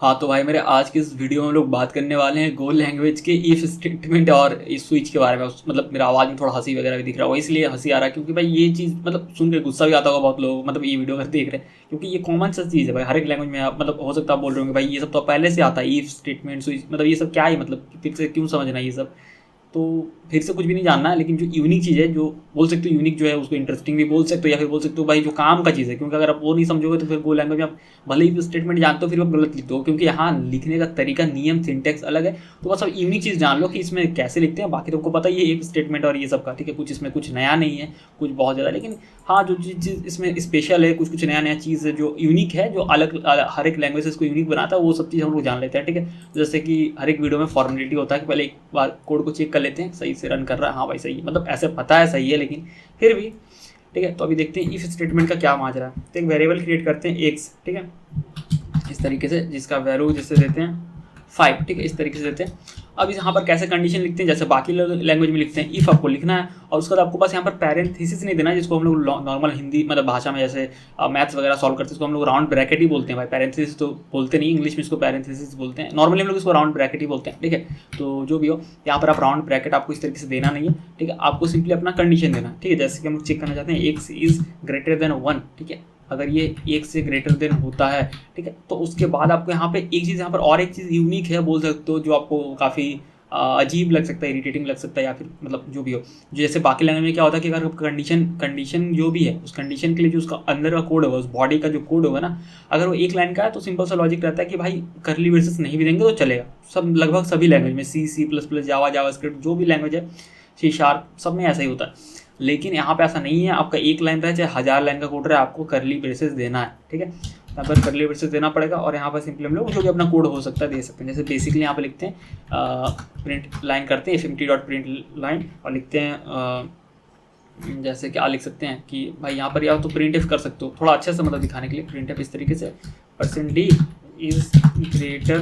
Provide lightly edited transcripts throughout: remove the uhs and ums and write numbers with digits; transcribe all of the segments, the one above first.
हाँ तो भाई मेरे आज के इस वीडियो में हम लोग बात करने वाले हैं गो लैंग्वेज के इफ स्टेटमेंट और इस स्विच के बारे में। मतलब मेरा आवाज़ में थोड़ा हंसी वगैरह भी दिख रहा होगा, इसलिए हंसी आ रहा है क्योंकि भाई ये चीज़ मतलब सुन के गुस्सा भी आता होगा बहुत लोग, मतलब ये वीडियो अगर देख रहे हैं, क्योंकि ये कॉमन सा चीज़ है भाई। हर एक लैंग्वेज में आप मतलब हो सकता है आप बोल रहे होंगे भाई ये सब तो पहले से आता है, इफ स्टेटमेंट स्विच, मतलब ये सब क्या है, मतलब फिर से क्यों समझना ये सब। तो फिर से कुछ भी नहीं जानना है, लेकिन जो यूनिक चीज़ है, जो बोल सकते हो यूनिक जो है उसको इंटरेस्टिंग भी बोल सकते हो, या फिर बोल सकते हो भाई जो काम का चीज़ है। क्योंकि अगर आप वो नहीं समझोगे तो फिर गो लैंग्वेज में आप भले ही स्टेटमेंट जानते हो फिर आप गलत लिखते हो, क्योंकि यहाँ लिखने का तरीका, नियम, सिंटेक्स अलग है। तो बस आप यूनिक चीज़ जान लो कि इसमें कैसे लिखते हैं। बाकी तो आपको पता ही है एक स्टेटमेंट और ये सब का, ठीक है। कुछ इसमें कुछ नया नहीं है, कुछ बहुत ज़्यादा, लेकिन हाँ जो चीज़ इसमें स्पेशल है, कुछ कुछ नया नया चीज़ है जो यूनिक है, जो अलग हर एक लैंग्वेज से इसको यूनिक बनाता है, वो सब चीज़ हम लोग जान लेते हैं, ठीक है। जैसे कि हर एक वीडियो में फॉर्मेलिटी होता है कि पहले एक बार कोड को चेक कर लेते हैं सही से रन कर रहा है, हाँ भाई सही है, मतलब ऐसे पता है सही है, लेकिन फिर भी ठीक है। तो अभी देखते हैं इफ स्टेटमेंट का क्या माजरा है। तो एक वेरिएबल क्रिएट करते हैं एक्स, ठीक है, इस तरीके से, जिसका वैल्यू जैसे देते हैं 5, ठीक है, इस तरीके से देते हैं। अब यहाँ पर कैसे कंडीशन लिखते हैं, जैसे बाकी लैंग्वेज में लिखते हैं, इफ़ आपको लिखना है और उसके बाद आपको बस यहाँ पर पैरेंथेसिस नहीं देना है, जिसको हम लोग नॉर्मल हिंदी मतलब भाषा में जैसे मैथ्स वगैरह सॉल्व करते हैं इसको हम लोग राउंड ब्रैकेट ही बोलते हैं भाई। पैरेंथेसिस तो बोलते नहीं, इंग्लिश में इसको पैरेंथेसिस बोलते हैं, नॉर्मली हम लोग इसको राउंड ब्रैकेट ही बोलते हैं, ठीक है। तो जो भी हो, यहाँ पर आप राउंड ब्रैकेट आपको इस तरीके से देना नहीं है, ठीक है। आपको सिंपली अपना कंडीशन देना, ठीक है। जैसे कि हम लोग चेक करना चाहते हैं एक्स इज ग्रेटर देन 1, ठीक है। अगर ये एक से ग्रेटर देन होता है, ठीक है, तो उसके बाद आपको यहाँ पे एक चीज़, यहाँ पर और एक चीज़ यूनिक है बोल सकते हो, जो आपको काफ़ी अजीब लग सकता है, इरिटेटिंग लग सकता है, या फिर मतलब जो भी हो। जो जैसे बाकी लैंग्वेज में क्या होता है कि अगर कंडीशन जो भी है, उस कंडीशन के लिए जो उसका अंदर का कोड होगा, उस बॉडी का जो कोड होगा ना, अगर वो एक लाइन का है तो सिंपल सा लॉजिक रहता है कि भाई करली ब्रेसेस नहीं भी देंगे तो चलेगा। सब लगभग सभी लैंग्वेज में, C++, जावा स्क्रिप्ट, जो भी लैंग्वेज है, C#, सब में ऐसा ही होता है। लेकिन यहाँ पे ऐसा नहीं है, आपका एक लाइन रहे चाहे 1000 लाइन का कोड रहे, आपको करली ब्रेसेस देना है, ठीक है। यहाँ पर करली ब्रेसेस देना पड़ेगा और यहाँ पर सिंपली हम लोग जो भी अपना कोड हो सकता है दे सकते हैं। जैसे बेसिकली यहाँ पे लिखते हैं प्रिंट लाइन करते हैं fmt.println और लिखते हैं जैसे क्या लिख सकते हैं कि भाई यहाँ पर या तो printf कर सकते हो, थोड़ा अच्छे से मतलब दिखाने के लिए printf इस तरीके से %d इज ग्रेटर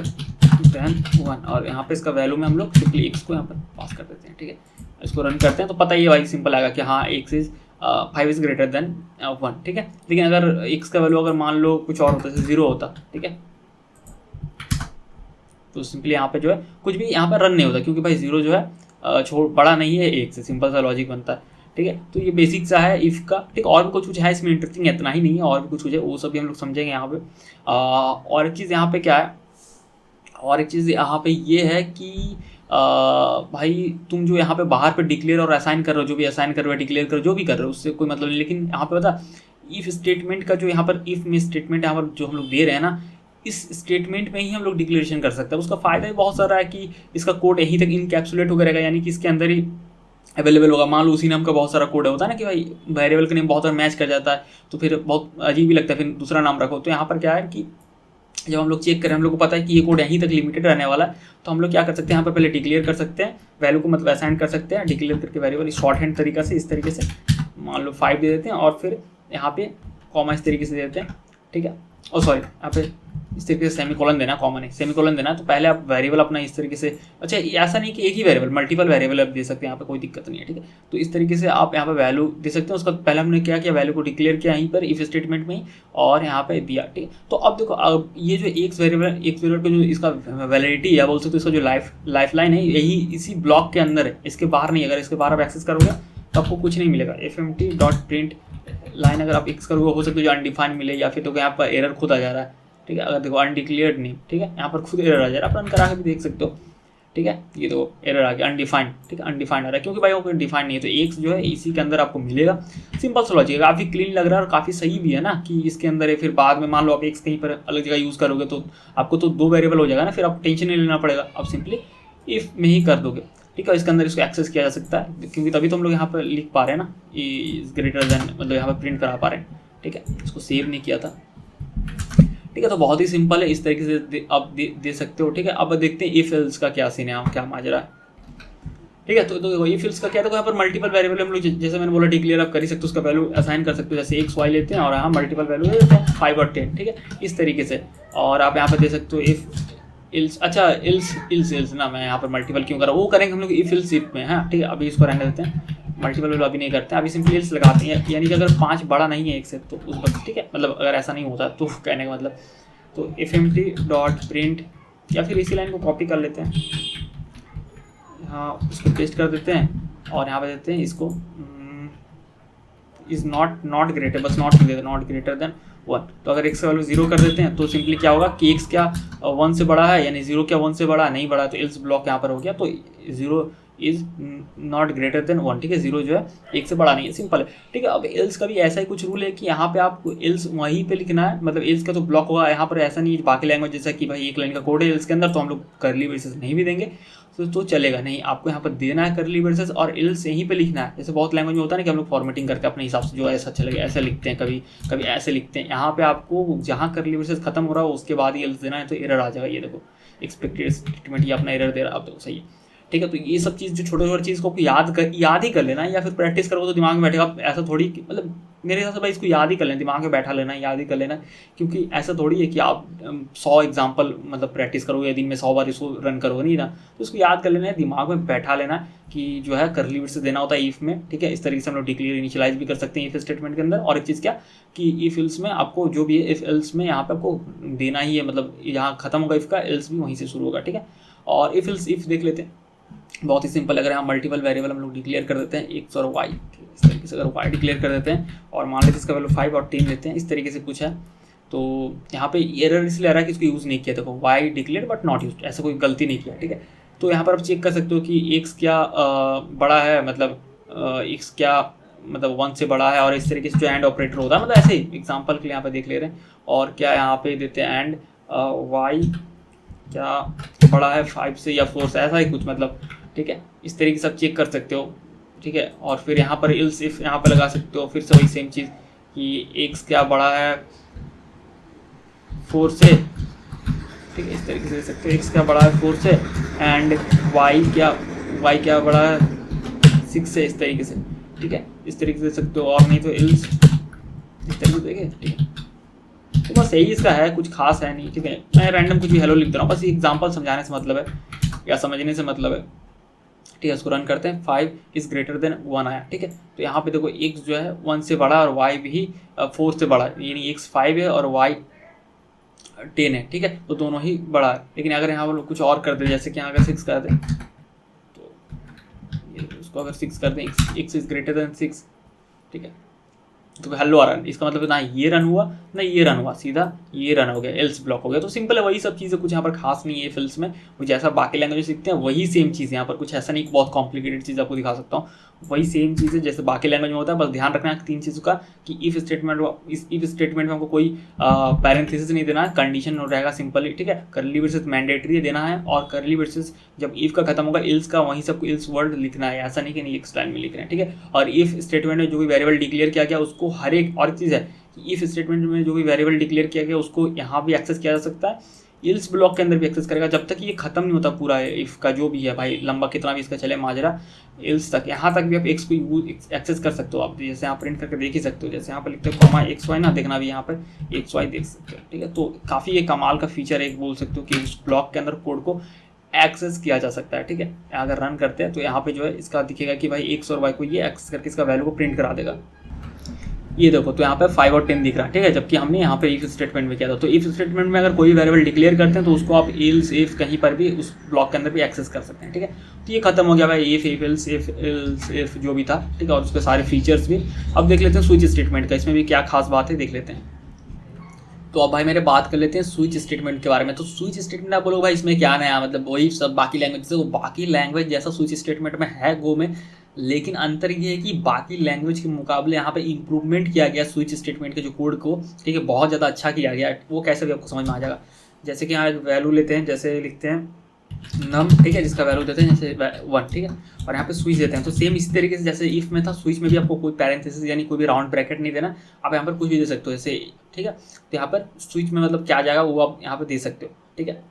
देन 1, और यहाँ पे इसका वैल्यू में हम लोग सिंपली x को यहाँ पर पास कर देते हैं, ठीक है। इसको रन करते हैं तो पता ही है भाई, सिंपल आएगा कि हाँ x is 5 is greater than 1, ठीक है। लेकिन अगर x का वैल्यू अगर मान लो कुछ और होता है, 0 होता, ठीक है, तो सिंपली यहाँ पे जो है कुछ भी यहाँ पर रन नहीं होता, क्योंकि भाई 0 जो है बड़ा नहीं है 1 से, सिंपल सा लॉजिक बनता है, ठीक है। तो ये बेसिक सा है इफ़ का, ठीक। और भी कुछ है इसमें इंटरेस्टिंग, इतना ही नहीं है, और भी कुछ है, वो सब भी हम लोग समझेंगे यहाँ पे। और एक चीज़ यहाँ पे क्या है, और एक चीज़ यहाँ पे ये है कि भाई तुम जो यहाँ पे बाहर पे डिक्लेयर और असाइन कर रहे हो, जो भी असाइन कर रहे हो, डिक्लेयर कर रहे हो, जो भी कर रहे हो, उससे कोई मतलब नहीं। लेकिन यहाँ पे पता, इफ़ स्टेटमेंट का जो यहाँ पर इफ़ में स्टेटमेंट यहाँ पर जो हम लोग दे रहे हैं ना, इस स्टेटमेंट में ही हम लोग डिक्लेरेशन कर सकते हैं। उसका फ़ायदा भी बहुत सारा है कि इसका कोड यहीं तक इनकैप्सुलेट होकर रहेगा, यानी कि इसके अंदर ही अवेलेबल होगा। मान लो उसी नाम का बहुत सारा कोड होता है ना कि भाई वेरिएबल का नेम बहुत सारा मैच कर जाता है, तो फिर बहुत अजीब भी लगता है, फिर दूसरा नाम रखो। तो यहाँ पर क्या है कि जब हम लोग चेक करें, हम लोग को पता है कि ये कोड यहीं तक लिमिटेड रहने वाला है, तो हम लोग क्या कर सकते हैं, यहाँ पर पहले डिक्लेयर कर सकते हैं वैल्यू को, मतलब असाइन कर सकते हैं, डिक्लेयर करके वेरिएबल शॉर्ट हैंड तरीका से, इस तरीके से मान लो 5 दे देते हैं और फिर यहाँ पे कॉमा इस तरीके से देते हैं, ठीक है। और सॉरी, यहाँ पे इस तरीके से सेमीकोलन देना, कॉमन है सेमीकोलन देना। तो पहले आप वेरिएबल अपना इस तरीके से, अच्छा ऐसा नहीं कि एक ही वेरिएबल, मल्टीपल वेरिएबल आप दे सकते हैं, यहाँ पे कोई दिक्कत नहीं है, ठीक है। तो इस तरीके से आप यहाँ पे वैल्यू दे सकते हैं। उसका पहले हमने क्या किया, वैल्यू को डिक्लेयर किया यहीं पर इफ स्टेटमेंट में ही, और यहाँ पे दिया, ठीक है। तो अब देखो, अब ये जो एक वेरिएबल का जो इसका वैलिडिटी है, बोल सकते हो इसका जो लाइफ लाइन है, यही इसी ब्लॉक के अंदर है, इसके बाहर नहीं। अगर इसके बाहर आप एक्सेस करोगे तो आपको कुछ नहीं मिलेगा। fmt.print लाइन अगर आप एक्स करोगे, हो सकता है जो अनडिफाइंड मिले, या फिर तो यहाँ पर एरर खुद आ जा रहा है, ठीक है। अगर देखो अनडिक्लेयर्ड नहीं, ठीक है, यहाँ पर खुद एरर आ जा रहा है, आप रन करा के भी देख सकते हो, ठीक है। ये तो एरर आ गया अनडिफाइंड, ठीक है, अनडिफाइंड आ रहा है क्योंकि भाई वो कोई डिफाइंड नहीं है। तो एक्स जो है इसी के अंदर आपको मिलेगा। सिंपल सा लॉजिक, काफ़ी क्लीन लग रहा है और काफ़ी सही भी है ना कि इसके अंदर है। फिर बाद में मान लो आप एक्स कहीं पर अलग जगह यूज़ करोगे तो आपको तो 2 वेरिएबल हो जाएगा ना, फिर आपको टेंशन नहीं लेना पड़ेगा, आप सिंपली इफ़ में ही कर दोगे, ठीक है। इसके अंदर इसको एक्सेस किया जा सकता है, क्योंकि तभी तो हम लोग यहाँ पर लिख पा रहे हैं ना, इज ग्रेटर देन, मतलब यहाँ पर प्रिंट करा पा रहे हैं, ठीक है। इसको सेव नहीं किया था, ठीक है। तो बहुत ही सिंपल है, इस तरीके से आप दे सकते हो, ठीक है। अब देखते हैं इफ एल्स का क्या सीन है, क्या माजरा है, ठीक है। तो इफ एल्स का क्या है, तो यहाँ पर मल्टीपल वेरिएबल हम लोग जैसे मैंने बोला डिक्लेयर आप कर ही सकते हो, उसका वैल्यू असाइन कर सकते हो। जैसे एक्स वाई लेते हैं और यहाँ मल्टीपल वैल्यू देते हैं 5 और 10, ठीक है, इस तरीके से। और आप यहाँ पर दे सकते हो इफ इल्स, अच्छा इल्स ना, मैं यहाँ पर मल्टीपल क्यों कर रहा हूँ, वो करेंगे हम लोग इफ इल्स इफ में, हाँ ठीक है। अभी इसको रहने देते हैं, मल्टीपल वैल्यू अभी नहीं करते हैं, अभी सिंपली इल्स लगाते हैं। यानी कि अगर 5 बड़ा नहीं है 1 से तो उस वक्त, ठीक है, मतलब अगर ऐसा नहीं होता तो कहने का मतलब। तो fmt.print या फिर इसी लाइन को कॉपी कर लेते हैं, हाँ उसको पेस्ट कर देते हैं और यहाँ पे देते हैं इसको इज़ नॉट ग्रेटर, बस नॉट लिख देते हैं, नॉट ग्रेटर देन 1। तो अगर x का वैल्यू 0 कर देते हैं तो सिंपली क्या होगा कि x क्या 1 से बड़ा है, यानी 0 क्या 1 से बड़ा नहीं बड़ा, तो एल्स ब्लॉक यहाँ पर हो गया, तो 0 इज़ नॉट ग्रेटर देन 1, ठीक है। 0 जो है 1 से बड़ा नहीं है, सिंपल है, ठीक है। अब एल्स का भी ऐसा ही कुछ रूल है कि यहाँ पे आपको एल्स वहीं पे लिखना है, मतलब एल्स का तो ब्लॉक होगा यहाँ पर, ऐसा नहीं है बाकी लैंग्वेज जैसा कि भाई एक लाइन का कोड है एल्स के अंदर तो हम लोग करली ब्रेसेस नहीं भी देंगे तो चलेगा, नहीं आपको यहाँ पर देना है करली ब्रेसेस और एल्स यहीं पे लिखना है। जैसे बहुत लैंग्वेज में होता है ना कि हम लोग फॉर्मेटिंग करके अपने हिसाब से जो ऐसा अच्छा लगे ऐसा लिखते हैं, कभी कभी ऐसे लिखते हैं, यहाँ पे आपको जहाँ करली ब्रेसेस खत्म हो रहा है उसके बाद ही एल्स देना है, तो एरर आ जाएगा, ये देखो एक्सपेक्टेड स्टेटमेंट ये अपना एरर दे रहा है, अब देखो सही है, ठीक है। तो ये सब चीज़ जो छोटे छोटे चीज़ को याद ही कर लेना है, या फिर प्रैक्टिस करोगे तो दिमाग में बैठेगा, ऐसा थोड़ी मतलब मेरे हिसाब से भाई इसको याद ही कर लेना, दिमाग में बैठा लेना, याद ही कर लेना, क्योंकि ऐसा थोड़ी है कि आप 100 एग्जाम्पल मतलब प्रैक्टिस करोगे, दिन में 100 बार इसको रन करोगे नहीं ना, तो इसको याद कर लेना है, दिमाग में बैठा लेना कि जो है करली ब्रेसेस देना होता है इफ में, ठीक है। इस तरीके से हम लोग डिक्लेयर इनिशियलाइज भी कर सकते हैं इफ स्टेटमेंट के अंदर। और एक चीज़ क्या कि इफ एल्स में आपको जो भी है इफ एल्स में यहाँ पे आपको देना ही है, मतलब यहाँ खत्म होगा इफ का, एल्स भी वहीं से शुरू होगा, ठीक है। और इफ एल्स इफ देख लेते हैं, बहुत ही सिंपल। अगर यहाँ मल्टीपल वेरिएबल हम लोग डिक्लेयर कर देते हैं x और y, इस तरीके से अगर y डिक्लेयर कर देते हैं और मान लेते हैं इसका वैल्यू 5 और 10 लेते हैं, इस तरीके से कुछ है, तो यहाँ पे एरर इसलिए आ रहा है कि इसको यूज़ नहीं किया, देखो y declare but not use, ऐसा कोई गलती नहीं किया, ठीक है। तो यहाँ पर आप चेक कर सकते हो कि x क्या बड़ा है, मतलब x क्या मतलब 1 से बड़ा है, और इस तरीके से जो एंड ऑपरेटर होता है, मतलब ऐसे ही एग्जाम्पल के लिए यहाँ पे देख ले रहे हैं। और क्या यहाँ पे देते हैं एंड y क्या बड़ा है 5 से या 4 से, ऐसा ही कुछ मतलब, ठीक है। इस तरीके से आप चेक कर सकते हो, ठीक है। और फिर यहाँ पर इल्स इफ यहाँ पर लगा सकते हो, फिर से वही सेम चीज़ कि x क्या बड़ा है 4 से, ठीक है, इस तरीके से दे सकते हो x क्या बड़ा है 4 से एंड y क्या बड़ा है 6 से, इस तरीके से, ठीक है, इस तरीके से दे सकते हो। और नहीं तो इल्स इस तरीके से देखें, ठीक है। तो बस यही इसका है, कुछ खास है नहीं, ठीक है। मैं रैंडम कुछ भी हेलो लिख रहा हूँ, बस ये एग्जाम्पल समझाने से मतलब है या समझने से मतलब है, ठीक है। इसको रन करते हैं, 5 इज़ ग्रेटर देन 1 आया, ठीक है। तो यहाँ पे देखो x जो है 1 से बड़ा और y भी 4 से बड़ा, यानी x 5 है और y 10 है, ठीक है। तो दोनों ही बड़ा है। लेकिन अगर यहाँ पर कुछ और कर दे, जैसे कि यहाँ अगर 6 कर दें, तो ये उसको अगर 6 कर दें, x इज़ ग्रेटर देन 6, ठीक है, तो हेलो आ रहा है, इसका मतलब ना ये रन हुआ ना ये रन हुआ, सीधा ये रन हो गया, एल्स ब्लॉक हो गया। तो सिंपल है, वही सब चीज़ें, कुछ यहाँ पर खास नहीं है फिल्स में, वो जैसा बाकी लैंग्वेज सीखते हैं वही सेम चीज़ यहाँ पर, कुछ ऐसा नहीं बहुत कॉम्प्लिकेटेड चीज़ आपको दिखा सकता हूँ, वही सेम चीज़ है जैसे बाकी लैंग्वेज में होता है। बस ध्यान रखना है 3 चीज़ों का कि इफ स्टेटमेंट में हमको कोई पैरेंथेसिस नहीं देना है, कंडीशन रहेगा सिंपली, ठीक है। करली ब्रेसेस मैंडेटरी देना है, और करली ब्रेसेस जब इफ का खत्म होगा इल्स का वहीं सबको इल्स वर्ड लिखना है, ऐसा नहीं कि नहीं एक लाइन में लिख रहे हैं, ठीक है। और इफ स्टेटमेंट में जो भी वेरिएबल डिक्लेयर किया गया उसको हर एक, और चीज़ है कि इफ स्टेटमेंट में जो भी वेरिएबल डिक्लेयर किया गया उसको यहाँ भी एक्सेस किया जा सकता है, इल्स ब्लॉक के अंदर भी एक्सेस करेगा, जब तक ये खत्म नहीं होता पूरा है इफ का जो भी है भाई, लंबा कितना भी इसका चले माजरा, इल्स तक, यहाँ तक भी आप एक्स को एक्सेस कर सकते हो आप, जैसे यहाँ प्रिंट करके देख ही सकते हो, जैसे यहाँ पर लिखते हो कॉमा XY ना, देखना भी यहाँ पर XY देख सकते हो, ठीक है। तो काफ़ी ये कमाल का फीचर है, एक बोल सकते हो कि उस ब्लॉक के अंदर कोड को एक्सेस किया जा सकता है, ठीक है। अगर रन करते हैं तो यहाँ पे जो है इसका दिखेगा कि भाई x और y को ये एक्सेस करके इसका वैल्यू को प्रिंट करा देगा, ये देखो। तो यहाँ पे 5 और 10 दिख रहा है, ठीक है, जबकि हमने यहाँ पे इफ स्टेटमेंट में किया था। तो इफ स्टेटमेंट में अगर कोई वेरिएबल डिक्लेयर करते हैं तो उसको आप इल्स इफ कहीं पर भी उस ब्लॉक के अंदर भी एक्सेस कर सकते हैं, ठीक है। तो ये खत्म हो गया भाई इफ इल्स इफ जो भी था, ठीक है, और उसके सारे फीचर्स भी। अब देख लेते हैं स्विच स्टेटमेंट का, इसमें भी क्या खास बात है देख लेते हैं। तो अब भाई मेरे बात कर लेते हैं स्विच स्टेटमेंट के बारे में। तो स्विच स्टेटमेंट आप बोलोगे भाई इसमें क्या नया, मतलब वही सब बाकी लैंग्वेज से, वो बाकी लैंग्वेज जैसा स्विच स्टेटमेंट में है गो में, लेकिन अंतर ये है कि बाकी लैंग्वेज के मुकाबले यहाँ पे इंप्रूवमेंट किया गया स्विच स्टेटमेंट के जो कोड को, ठीक है, बहुत ज़्यादा अच्छा किया गया। वो कैसे भी आपको समझ में आ जाएगा। जैसे कि यहाँ वैल्यू लेते हैं, जैसे लिखते हैं नम, ठीक है, जिसका वैल्यू देते हैं जैसे 1, ठीक है, और यहाँ पे स्विच देते हैं। तो सेम इसी तरीके से जैसे इफ में था, स्विच में भी आपको कोई पैरेंथेसिस यानी कोई भी राउंड ब्रैकेट नहीं देना, आप यहाँ पर कुछ भी दे सकते हो जैसे, ठीक है। तो यहाँ पर स्विच में मतलब क्या आ जाएगा वो आप यहाँ पर दे सकते हो, ठीक है।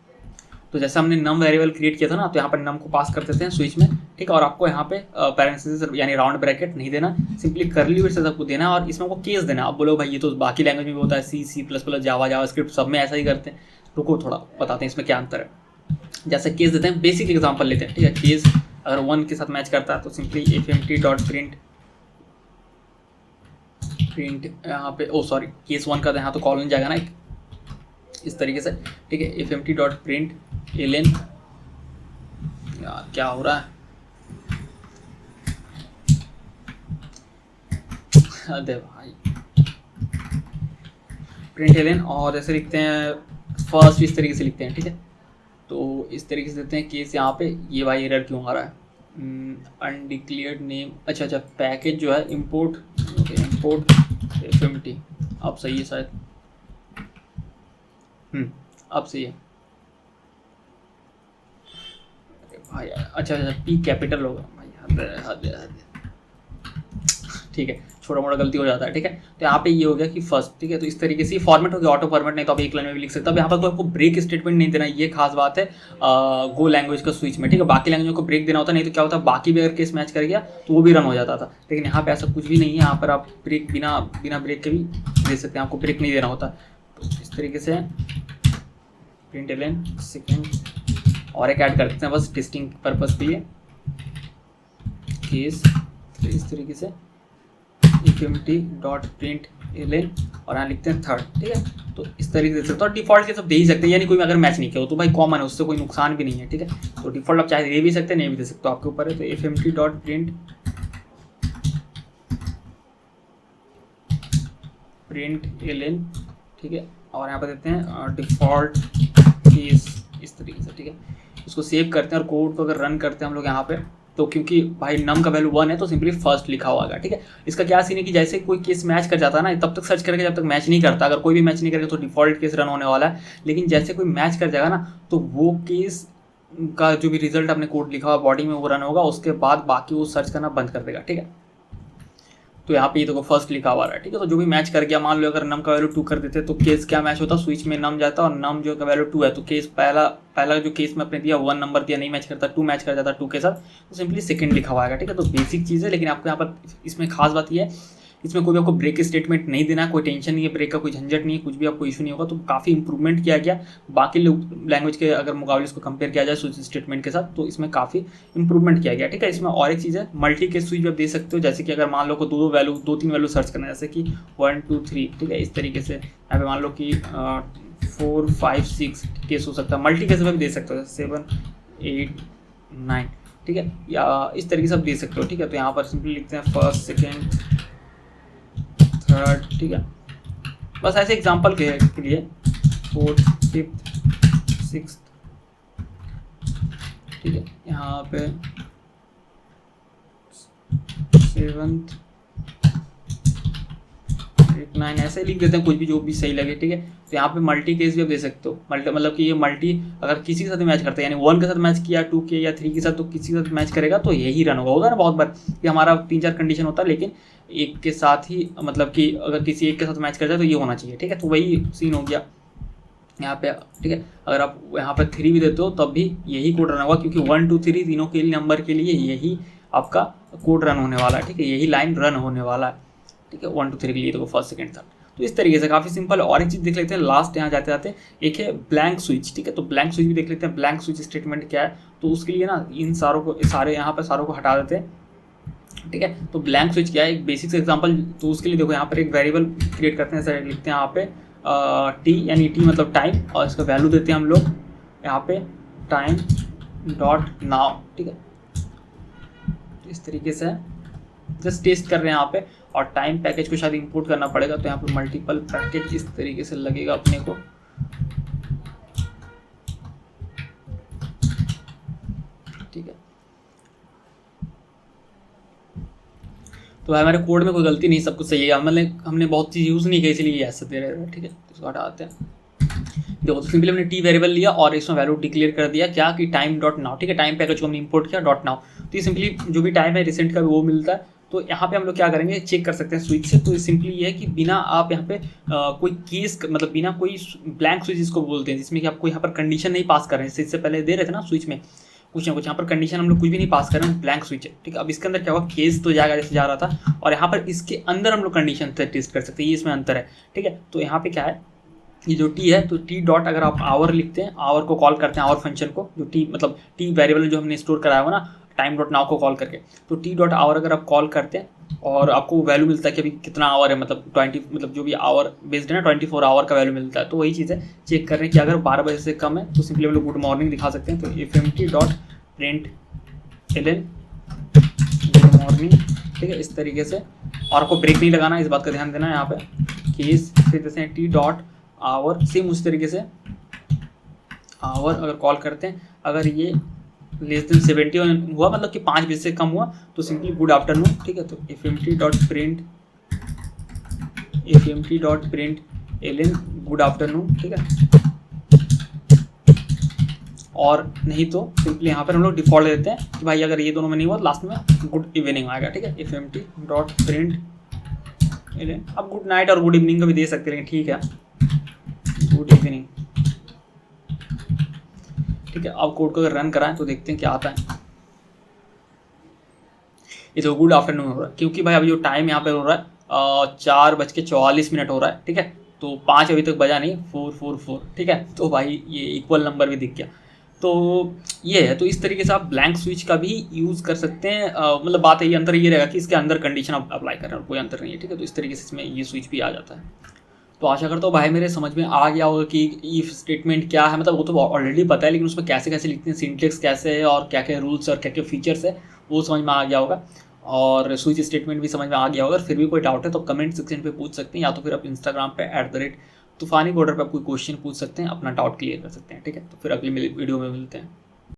तो जैसे हमने नम वेरिएबल क्रिएट किया था ना, तो यहाँ पर नम को पास कर देते हैं स्विच में, ठीक है। और आपको यहाँ पे पैरेंथेसिस यानी राउंड ब्रैकेट नहीं देना, सिंपली करली ब्रेसेस आपको देना, और इसमें आपको केस देना। आप बोलो भाई ये तो बाकी लैंग्वेज में भी होता है, C++, जावा स्क्रिप्ट सब में ऐसा ही करते हैं। रुको थोड़ा बताते हैं इसमें क्या अंतर है। जैसे केस देते हैं, बेसिक एग्जाम्पल लेते हैं, ठीक है। केस अगर 1 के साथ मैच करता है तो सिंपली fmt.print यहाँ पे, ओ सॉरी, केस 1 का यहाँ तो कॉलन जाएगा ना, इस तरीके से, ठीक है। fmt डॉट प्रिंट एलन, यार क्या हो रहा है, अरे भाई, प्रिंट एलन, और ऐसे लिखते हैं फर्स्ट, इस तरीके से लिखते हैं, ठीक है। तो इस तरीके से देते हैं केस यहाँ पे। ये भाई एरर क्यों आ रहा है, अनडिक्लेयर्ड नेम, अच्छा पैकेज जो है इम्पोर्ट, इम्पोर्ट fmt, अब सही है शायद, अब सही है। अरे भाई अच्छा पी कैपिटल होगा भाई, हद, ठीक है, छोटा मोटा गलती हो जाता है, ठीक है। तो यहाँ पे ये हो गया कि फर्स्ट, ठीक है। तो इस तरीके से फॉर्मेट हो गया ऑटो फॉर्मेट, नहीं तो आप एक लाइन में भी लिख सकते हो। अब यहाँ पर कोई आपको ब्रेक स्टेटमेंट नहीं देना, ये खास बात है गो लैंग्वेज का स्विच में, ठीक है। बाकी लैंग्वेज को ब्रेक देना होता, नहीं तो क्या होता है, बाकी भी अगर केस मैच कर गया तो वो भी रन हो जाता था, लेकिन यहाँ पे ऐसा कुछ भी नहीं है। यहाँ पर आप ब्रेक बिना ब्रेक के भी दे सकते हैं, आपको ब्रेक नहीं देना होता। तो इस तरीके से प्रिंट एलन सेकेंड, और एक ऐड कर देते हैं बस टेस्टिंग पर्पज के लिए, केस, तो इस तरीके से fmt डॉट प्रिंट एलन, और यहाँ लिखते हैं थर्ड, ठीक है। तो इस तरीके से तो डिफॉल्ट के सब दे ही सकते हैं, यानी कोई अगर मैच नहीं किया हो तो भाई कॉमन है, उससे कोई नुकसान भी नहीं है, ठीक है। तो डिफॉल्ट आप चाहे दे भी सकते हैं, नहीं भी दे सकते, आपके ऊपर है। तो fmt डॉट प्रिंट एलन, ठीक है, और यहाँ पर देते हैं डिफॉल्ट केस, इस तरीके से, ठीक है। इसको सेव करते हैं और कोड को अगर रन करते हैं हम लोग यहाँ पे, तो क्योंकि भाई नम का वैल्यू 1 है तो सिंपली फर्स्ट लिखा हुआ है, ठीक है। इसका क्या सीन है कि जैसे कोई केस मैच कर जाता है ना, तब तक सर्च करके जब तक मैच नहीं करता, अगर कोई भी मैच नहीं करेगा तो डिफॉल्ट केस रन होने वाला है। लेकिन जैसे कोई मैच कर जाएगा ना, तो वो केस का जो भी रिजल्ट अपने कोड लिखा हुआ बॉडी में वो रन होगा, उसके बाद बाकी वो सर्च करना बंद कर देगा, ठीक है। तो यहाँ पे ये देखो फर्स्ट लिखा हुआ है, ठीक है। तो जो भी मैच कर गया, मान लो अगर नम का वैल्यू 2 कर देते तो केस क्या मैच होता, स्विच में नम जाता, और नम जो का वैल्यू 2 है तो केस पहला जो केस में अपने दिया 1 नंबर दिया, नहीं मैच करता, 2 मैच कर जाता 2 के साथ, तो सिंपली सेकंड लिखा हुआ है, ठीक है। तो बेसिक चीज़ है, लेकिन आपको यहाँ पर इसमें खास बात ये है, इसमें कोई भी आपको ब्रेक स्टेटमेंट नहीं देना, कोई टेंशन नहीं है, ब्रेक का कोई झंझट नहीं है, कुछ भी आपको इशू नहीं होगा। तो काफ़ी इंप्रूवमेंट किया गया बाकी लैंग्वेज के अगर मुकाबले इसको कंपेयर किया जाए स्विच स्टेटमेंट के साथ, तो इसमें काफ़ी इंप्रूवमेंट किया गया, ठीक है। इसमें और एक चीज़ है, मल्टी केस स्विच भी आप दे सकते हो, जैसे कि अगर मान लो को 2-3 वैल्यू सर्च करना है, जैसे कि 1 2 3, ठीक है। इस तरीके से यहाँ पे मान लो कि 4 5 6 केस हो सकता है, मल्टी केस में भी दे सकते हो, 7 8 9, ठीक है, या इस तरीके से आप दे सकते हो, ठीक है। तो यहाँ पर सिंपली लिखते हैं फर्स्ट सेकेंड थर्ड, ठीक है। बस ऐसे एग्जांपल के लिए 4th 5th 6th, ठीक है। यहाँ पे 7th 8 9 ऐसे लिख देते हैं, कुछ भी जो भी सही लगे, ठीक है। तो यहाँ पे मल्टी केस भी आप दे सकते हो, मतलब कि ये मल्टी अगर किसी के साथ मैच करते हैं, यानी 1 के साथ मैच किया, 2 के या 3 के साथ, तो किसी के साथ मैच करेगा तो यही रन होगा ना। बहुत बार ये हमारा 3-4 कंडीशन होता है, लेकिन एक के साथ ही, मतलब कि अगर किसी एक के साथ मैच कर जाए तो ये होना चाहिए, ठीक है। तो वही सीन हो गया यहाँ पे, ठीक है। अगर आप यहाँ पे 3 भी देते हो तब भी यही कोड रन होगा, क्योंकि 1 2 3 तीनों के नंबर के लिए यही आपका कोड रन होने वाला है, ठीक है। यही लाइन रन होने वाला है, ठीक है, 1 2 3 के लिए, तो फर्स्ट सेकेंड थर्ड। तो इस तरीके से काफ़ी सिंपल। और एक चीज़ देख लेते हैं लास्ट यहाँ जाते जाते, एक है ब्लैंक स्विच, ठीक है। तो ब्लैंक स्विच भी देख लेते हैं, ब्लैंक स्विच स्टेटमेंट क्या है। तो उसके लिए ना इन सारे यहाँ पर सारों को हटा देते हैं, ठीक है। तो ब्लैंक स्विच क्या है, एक बेसिक से एग्जांपल। तो उसके लिए देखो यहाँ पर एक वेरिएबल क्रिएट करते हैं, ऐसे लिखते हैं यहाँ पे टी, यानी टी मतलब टाइम, और इसका वैल्यू देते हैं हम लोग यहाँ पे टाइम डॉट नाउ, ठीक है। इस तरीके से जस्ट टेस्ट कर रहे हैं यहाँ पे, और टाइम पैकेज को शायद इंपोर्ट करना पड़ेगा, तो यहाँ पे मल्टीपल पैकेज इस तरीके से लगेगा अपने को, ठीक है। तो हमारे कोड में कोई गलती नहीं, सब कुछ सही है, हमने बहुत चीज़ यूज़ नहीं की, इसलिए ऐसे दे रहे थे, ठीक है। तो इसको हटाते हैं। देखो तो सिंपली हमने टी वेरिएबल लिया और इसमें वैल्यू डिक्लेयर कर दिया क्या, कि टाइम डॉट नाउ, ठीक है। टाइम पैकेज को हमने इंपोर्ट किया डॉट नाउ, तो ये सिंपली जो भी टाइम है रिसेंट का वो मिलता है। तो यहाँ पे हम लोग क्या करेंगे, चेक कर सकते हैं स्विच से। तो सिंपली ये है कि बिना आप यहाँ पे कोई केस, मतलब बिना कोई ब्लैंक स्विच जिसको बोलते हैं, जिसमें कि आपको यहाँ पर कंडीशन नहीं पास कर रहे हैं, इससे पहले दे रहे थे ना स्विच में कुछ ना कुछ, यहाँ पर कंडीशन हम लोग कुछ भी नहीं पास कर रहे हैं, ब्लैंक स्विच है, ठीक है। अब इसके अंदर क्या होगा, केस तो जाएगा जैसे जा रहा था, और यहाँ पर इसके अंदर हम लोग कंडीशन टेस्ट कर सकते हैं, ये इसमें अंतर है, ठीक है। तो यहाँ पे क्या है, ये जो टी है, तो टी डॉट अगर आप आवर लिखते हैं, आवर को कॉल करते हैं, आवर फंक्शन को, जो टी मतलब टी वेरिएबल जो हमने स्टोर कराया हुआ ना, टाइम डॉट नाउ को कॉल करके। तो टी डॉट आवर अगर आप कॉल करते हैं और आपको वैल्यू मिलता है कि अभी कितना आवर है, मतलब 20, मतलब जो भी आवर बेस्ड है ना 24 आवर का वैल्यू मिलता है। तो वही चीज़ है, चेक कर रहे हैं कि अगर 12 बजे से कम है तो सिंपली हम लोग गुड मॉर्निंग दिखा सकते हैं। तो fmt dot print Allen good morning, ठीक है, इस तरीके से। और आपको ब्रेक नहीं लगाना, इस बात का ध्यान देना है यहाँ पे कि इस फिर जैसे टी डॉट आवर सेम उस तरीके से आवर अगर कॉल करते हैं, अगर ये लेस देन 70 हुआ मतलब कि 5 बजे से कम हुआ तो सिंपली गुड आफ्टरनून, ठीक है। तो fmt dot print Allen good afternoon, ठीक है। और नहीं तो सिंपली यहाँ पर हम लोग डिफॉल्ट देते हैं कि भाई अगर ये दोनों में नहीं हुआ तो लास्ट में गुड इवनिंग आएगा, ठीक है। fmt डॉट प्रिंट एलन, अब गुड नाइट और गुड इवनिंग का भी दे सकते हैं, ठीक है, गुड इवनिंग, ठीक है। अब कोड को अगर रन कराएं तो देखते हैं क्या आता है। ये तो गुड आफ्टरनून हो रहा है, क्योंकि भाई अभी जो टाइम यहाँ पे हो रहा है 4:44 हो रहा है, ठीक है। तो 5 अभी तक बजा नहीं, 4:44, ठीक है। तो भाई ये इक्वल नंबर भी दिख गया। तो ये है, तो इस तरीके से आप ब्लैंक स्विच का भी यूज़ कर सकते हैं। मतलब बात है, ये अंतर ये रहेगा कि इसके अंदर कंडीशन आप अप्लाई कर रहे हैं, कोई अंतर नहीं है, ठीक है। तो इस तरीके से इसमें ये स्विच भी आ जाता है। तो आशा करता हूँ भाई मेरे समझ में आ गया होगा कि इफ स्टेटमेंट क्या है। मतलब वो तो ऑलरेडी पता है, लेकिन उसमें कैसे कैसे लिखते हैं, सिंटेक्स कैसे है और क्या क्या रूल्स और क्या क्या फीचर्स है वो समझ में आ गया होगा। और स्विच स्टेटमेंट भी समझ में आ गया होगा। फिर भी कोई डाउट है तो कमेंट सेक्शन पे पूछ सकते हैं, या तो फिर आप इंस्टाग्राम पे @तूफानी कोडर पे आप कोई क्वेश्चन पूछ सकते हैं, अपना डाउट क्लियर कर सकते हैं, ठीक है। तो फिर अगली वीडियो में मिलते हैं।